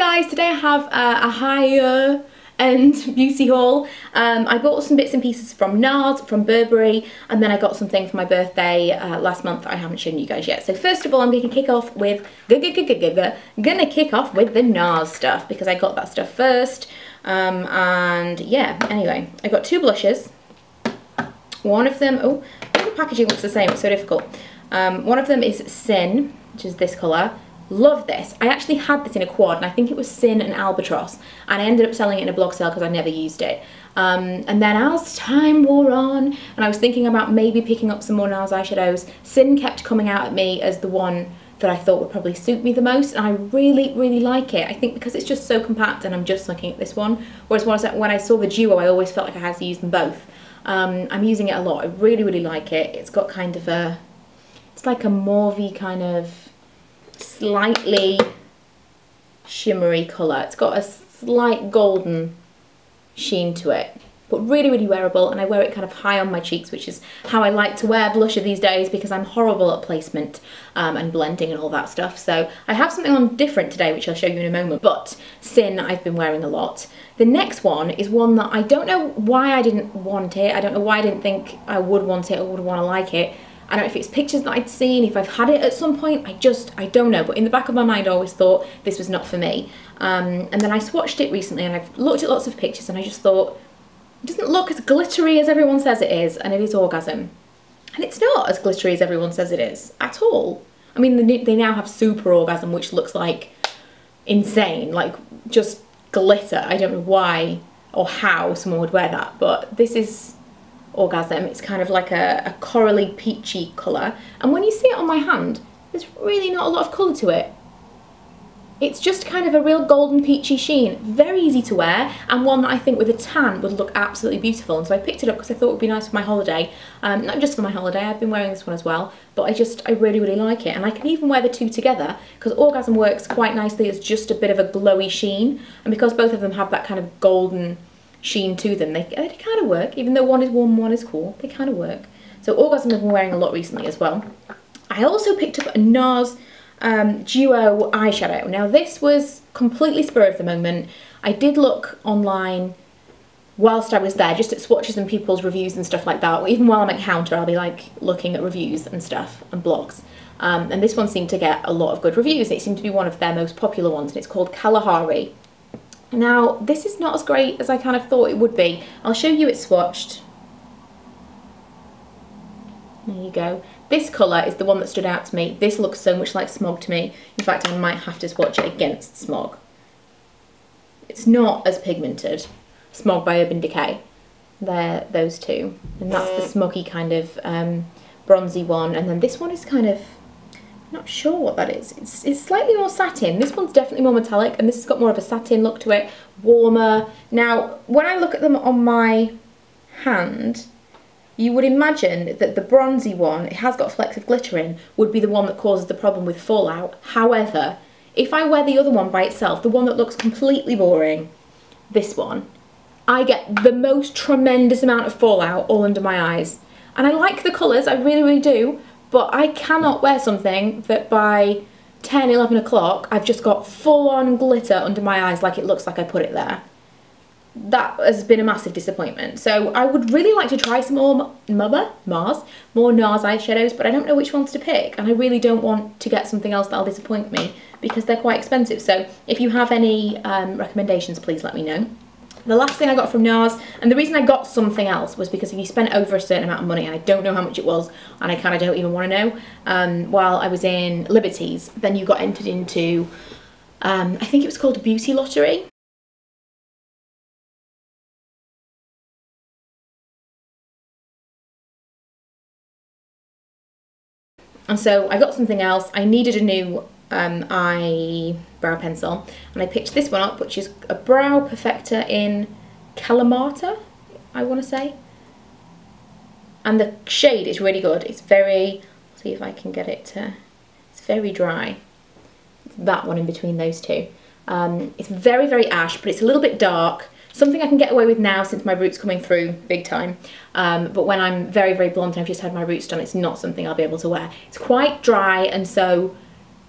guys, today I have a higher end beauty haul. I bought some bits and pieces from Nars, from Burberry, and then I got something for my birthday last month that I haven't shown you guys yet. So first of all, I'm going to kick off with the Nars stuff because I got that stuff first. And yeah, anyway, I got two blushes. One of them, oh, the packaging looks the same, it's so difficult. One of them is Sin, which is this colour. Love this. I actually had this in a quad and I think it was Sin and Albatross, and I ended up selling it in a blog sale because I never used it. And then as time wore on and I was thinking about maybe picking up some more Nars eyeshadows, Sin kept coming out at me as the one that I thought would probably suit me the most, and I really like it. I think because it's just so compact and I'm just looking at this one, whereas when I saw the duo I always felt like I had to use them both. I'm using it a lot. I really like it. It's got kind of a, it's like a mauvey kind of slightly shimmery colour. It's got a slight golden sheen to it, but really wearable, and I wear it kind of high on my cheeks, which is how I like to wear blusher these days because I'm horrible at placement and blending and all that stuff. So I have something on different today which I'll show you in a moment, but Sin I've been wearing a lot. The next one is one that I don't know why I didn't want it. I don't know why I didn't think I would want it or would want to like it. I don't know if it's pictures that I'd seen, if I've had it at some point, I don't know, but in the back of my mind I always thought this was not for me. And then I swatched it recently and I've looked at lots of pictures and I just thought, it doesn't look as glittery as everyone says it is, and it is Orgasm. And it's not as glittery as everyone says it is, at all. I mean, they now have Super Orgasm, which looks like insane, like just glitter. I don't know why or how someone would wear that, but this is Orgasm. It's kind of like a corally peachy colour, and when you see it on my hand there's really not a lot of colour to it. It's just kind of a real golden peachy sheen, very easy to wear, and one that I think with a tan would look absolutely beautiful. And so I picked it up because I thought it would be nice for my holiday. Not just for my holiday, I've been wearing this one as well, but I really like it, and I can even wear the two together because Orgasm works quite nicely as just a bit of a glowy sheen, and because both of them have that kind of golden sheen to them, they kind of work. Even though one is warm, one is cool, they kind of work. So Orgasm I've been wearing a lot recently as well. I also picked up a Nars duo eyeshadow. Now this was completely spur of the moment. I did look online whilst I was there, just at swatches and people's reviews and stuff like that. Even while I'm at counter I'll be like looking at reviews and stuff and blogs. And this one seemed to get a lot of good reviews. It seemed to be one of their most popular ones, and it's called Kalahari. Now this is not as great as I kind of thought it would be. I'll show you it swatched. There you go. This colour is the one that stood out to me. This looks so much like Smog to me. In fact, I might have to swatch it against Smog. It's not as pigmented. Smog by Urban Decay. They're those two. And that's the smoggy kind of bronzy one. And then this one is kind of, I'm not sure what that is. It's slightly more satin. This one's definitely more metallic, and this has got more of a satin look to it, warmer. Now, when I look at them on my hand, you would imagine that the bronzy one, it has got flecks of glitter in, would be the one that causes the problem with fallout. However, if I wear the other one by itself, the one that looks completely boring, this one, I get the most tremendous amount of fallout all under my eyes. And I like the colours, I really do, but I cannot wear something that by 10, 11 o'clock, I've just got full-on glitter under my eyes like it looks like I put it there. That has been a massive disappointment. So I would really like to try some more Nars eyeshadows, but I don't know which ones to pick, and I really don't want to get something else that'll disappoint me because they're quite expensive. So if you have any recommendations, please let me know. The last thing I got from Nars, and the reason I got something else was because if you spent over a certain amount of money, and I don't know how much it was, and I kind of don't even want to know, while I was in Liberties, then you got entered into, I think it was called a beauty lottery. And so I got something else. I needed a new eyebrow pencil, and I picked this one up, which is a brow perfector in Kalamata, I want to say. And the shade is really good. It's very, let's see if I can get it to, it's very dry. It's that one in between those two. It's very ash, but it's a little bit dark. Something I can get away with now since my roots coming through big time. But when I'm very blonde and I've just had my roots done, it's not something I'll be able to wear. It's quite dry, and so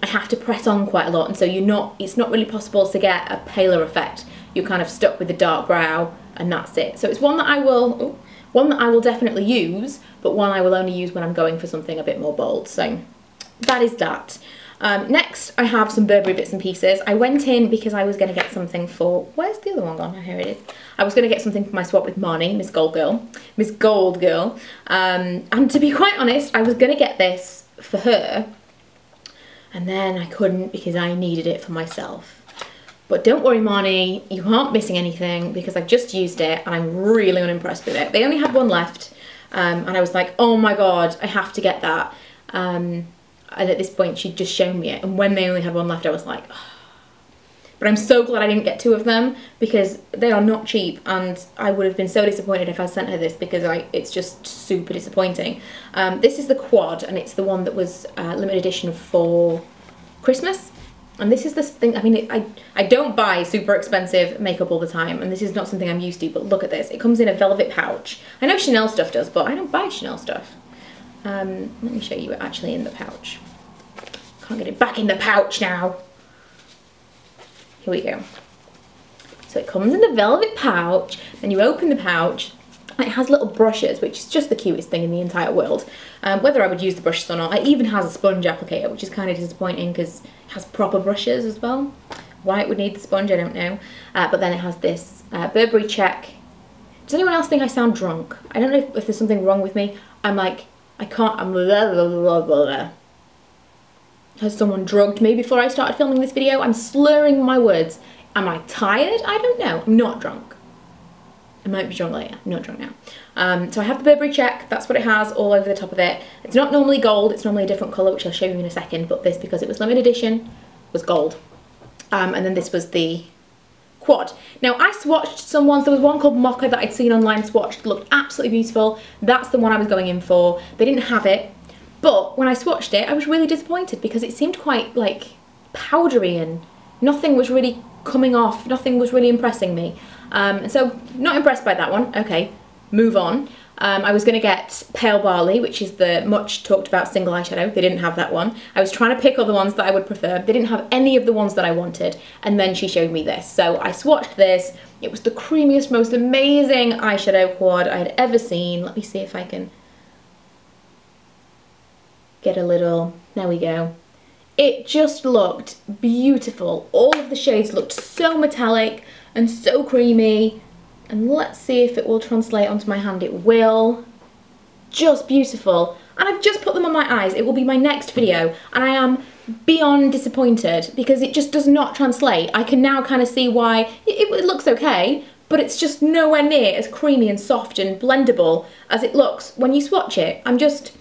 I have to press on quite a lot, and so it's not really possible to get a paler effect. You're kind of stuck with the dark brow, and that's it. So it's one that I will definitely use, but one I will only use when I'm going for something a bit more bold. So that is that. Next, I have some Burberry bits and pieces. I went in because I was going to get something for... Where's the other one gone? Oh, here it is. I was going to get something for my swap with Marnie, Miss Gold Girl. And to be quite honest, I was going to get this for her, and then I couldn't because I needed it for myself. But don't worry, Marnie, you aren't missing anything because I've just used it and I'm really unimpressed with it. They only had one left, and I was like, oh my god, I have to get that. And at this point she'd just shown me it, and when they only had one left I was like, oh. But I'm so glad I didn't get two of them because they are not cheap, and I would have been so disappointed if I sent her this because it's just super disappointing. This is the quad, and it's the one that was limited edition for Christmas. And this is the thing, I mean, I don't buy super expensive makeup all the time, and this is not something I'm used to, but look at this. It comes in a velvet pouch. I know Chanel stuff does, but I don't buy Chanel stuff. Let me show you it actually in the pouch. Can't get it back in the pouch now. Here we go. So it comes in a velvet pouch, and you open the pouch, and it has little brushes, which is just the cutest thing in the entire world. Whether I would use the brushes or not, it even has a sponge applicator, which is kind of disappointing because it has proper brushes as well. Why it would need the sponge, I don't know. But then it has this Burberry check. Does anyone else think I sound drunk? I don't know if there's something wrong with me. I'm like, I can't, I'm blah, blah, blah, blah, blah. Has someone drugged me before I started filming this video? I'm slurring my words. Am I tired? I don't know. I'm not drunk. I might be drunk later. I'm not drunk now. So I have the Burberry check. That's what it has all over the top of it. It's not normally gold. It's normally a different colour, which I'll show you in a second. But this, because it was limited edition, was gold. And then this was the quad. Now I swatched some ones. There was one called Mocha that I'd seen online swatched. Looked absolutely beautiful. That's the one I was going in for. They didn't have it. But when I swatched it, I was really disappointed because it seemed quite like powdery and nothing was really coming off. Nothing was really impressing me. So not impressed by that one. Okay, move on. I was going to get Pale Barley, which is the much talked about single eyeshadow. They didn't have that one. I was trying to pick other ones that I would prefer. They didn't have any of the ones that I wanted. And then she showed me this. So I swatched this. It was the creamiest, most amazing eyeshadow quad I had ever seen. Let me see if I can get a little, there we go. It just looked beautiful. All of the shades looked so metallic and so creamy. And let's see if it will translate onto my hand. It will. Just beautiful. And I've just put them on my eyes. It will be my next video. And I am beyond disappointed because it just does not translate. I can now kind of see why it looks okay, but it's just nowhere near as creamy and soft and blendable as it looks when you swatch it. I'm just...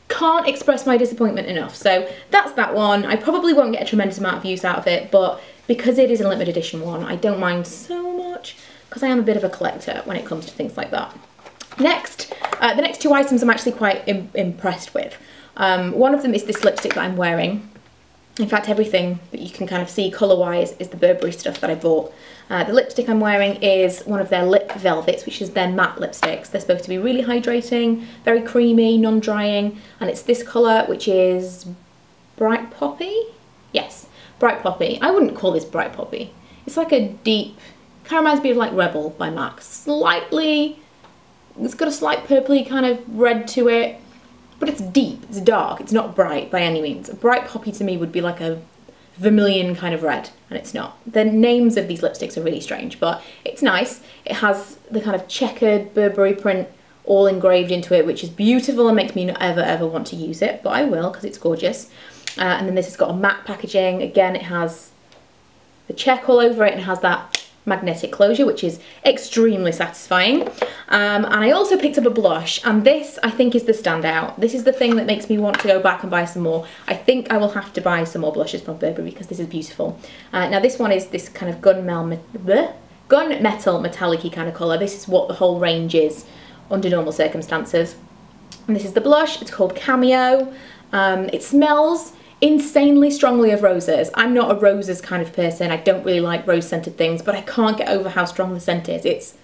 can't express my disappointment enough. So that's that one. I probably won't get a tremendous amount of use out of it, but because it is a limited edition one, I don't mind so much because I am a bit of a collector when it comes to things like that. Next, the next two items I'm actually quite impressed with. One of them is this lipstick that I'm wearing. In fact, everything that you can kind of see colour-wise is the Burberry stuff that I bought. The lipstick I'm wearing is one of their lip velvets, which is their matte lipsticks. They're supposed to be really hydrating, very creamy, non-drying, and it's this colour, which is Bright Poppy? Yes, Bright Poppy. I wouldn't call this Bright Poppy. It's like a deep, kind of reminds me of like Rebel by MAC. Slightly, it's got a slight purpley kind of red to it, but it's deep, it's dark, it's not bright by any means. A Bright Poppy to me would be like a vermilion kind of red, and it's not. The names of these lipsticks are really strange, but it's nice. It has the kind of checkered Burberry print all engraved into it, which is beautiful and makes me not ever want to use it, but I will because it's gorgeous. And then this has got a matte packaging. Again, it has the check all over it and has that magnetic closure, which is extremely satisfying. And I also picked up a blush, and this I think is the standout. This is the thing that makes me want to go back and buy some more. I think I will have to buy some more blushes from Burberry because this is beautiful. Now this one is this kind of gunmetal metallic-y kind of colour. This is what the whole range is under normal circumstances. And this is the blush. It's called Cameo. It smells insanely strongly of roses. I'm not a roses kind of person. I don't really like rose scented things, but I can't get over how strong the scent is.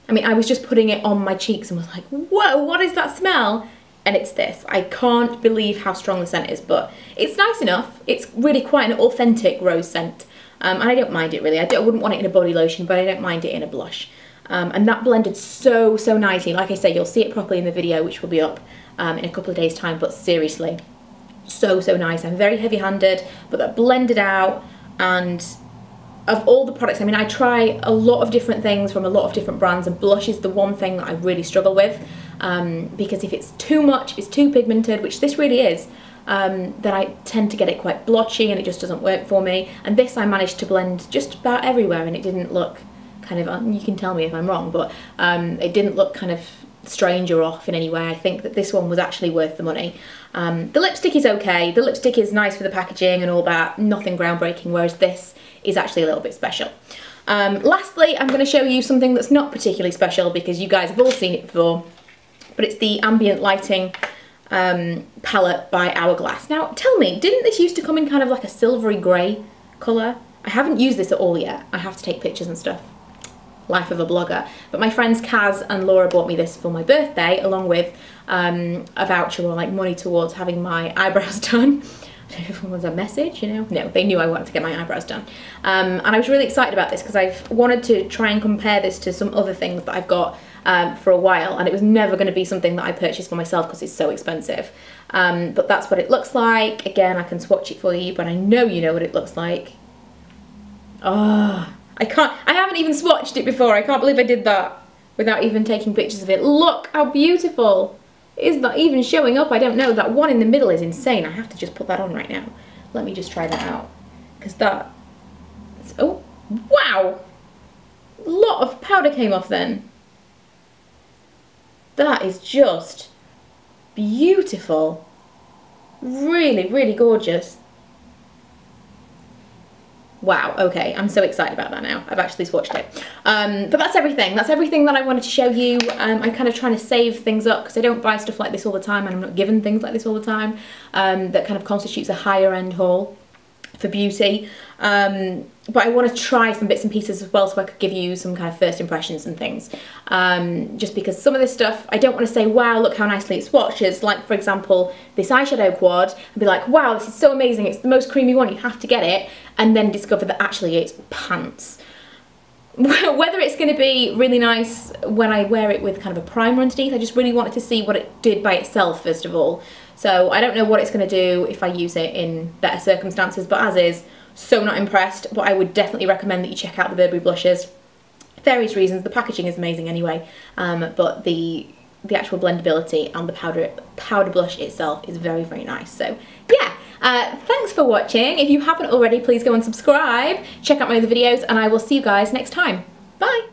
I mean, I was just putting it on my cheeks and was like, whoa, what is that smell? and it's this. I can't believe how strong the scent is, but it's nice enough. It's really quite an authentic rose scent, and I don't mind it really. I wouldn't want it in a body lotion, but I don't mind it in a blush. And that blended so nicely. Like I say, you'll see it properly in the video, which will be up in a couple of days' time, but seriously, so nice. I'm very heavy-handed, but that blended out. And of all the products, I mean, I try a lot of different things from a lot of different brands, and blush is the one thing that I really struggle with, because if it's too much, if it's too pigmented, which this really is, then I tend to get it quite blotchy and it just doesn't work for me. And this I managed to blend just about everywhere, and it didn't look kind of, you can tell me if I'm wrong, but it didn't look kind of strange or off in any way. I think that this one was actually worth the money. The lipstick is okay. The lipstick is nice for the packaging and all that, nothing groundbreaking, whereas this is actually a little bit special. Lastly, I'm going to show you something that's not particularly special because you guys have all seen it before, but it's the ambient lighting palette by Hourglass. Now, tell me, didn't this used to come in kind of like a silvery grey colour? I haven't used this at all yet. I have to take pictures and stuff. Life of a blogger. But my friends Kaz and Laura bought me this for my birthday, along with a voucher or like money towards having my eyebrows done. I don't know if it was a message, you know? No, they knew I wanted to get my eyebrows done. And I was really excited about this because I've wanted to try and compare this to some other things that I've got for a while, and it was never going to be something that I purchased for myself because it's so expensive. But that's what it looks like. Again, I can swatch it for you, but I know you know what it looks like. Oh, I haven't even swatched it before. I can't believe I did that without even taking pictures of it. Look how beautiful. Is that even showing up? I don't know. That one in the middle is insane. I have to just put that on right now. Let me just try that out. Because that... Oh, wow! A lot of powder came off then. That is just beautiful. Really gorgeous. Wow, okay, I'm so excited about that now. I've actually swatched it. But that's everything. That's everything that I wanted to show you. I'm kind of trying to save things up because I don't buy stuff like this all the time, and I'm not given things like this all the time. That kind of constitutes a higher end haul for beauty. But I want to try some bits and pieces as well so I could give you some kind of first impressions and things. Just because some of this stuff, I don't want to say, wow, look how nicely it swatches. Like, for example, this eyeshadow quad, and be like, wow, this is so amazing, it's the most creamy one, you have to get it, and then discover that actually it's pants. Whether it's going to be really nice when I wear it with kind of a primer underneath, I just really wanted to see what it did by itself, first of all. So I don't know what it's going to do if I use it in better circumstances, but as is, so not impressed. But I would definitely recommend that you check out the Burberry blushes. Various reasons. The packaging is amazing anyway, but the actual blendability and the powder blush itself is very nice. So yeah, thanks for watching. If you haven't already, please go and subscribe, check out my other videos, and I will see you guys next time. Bye!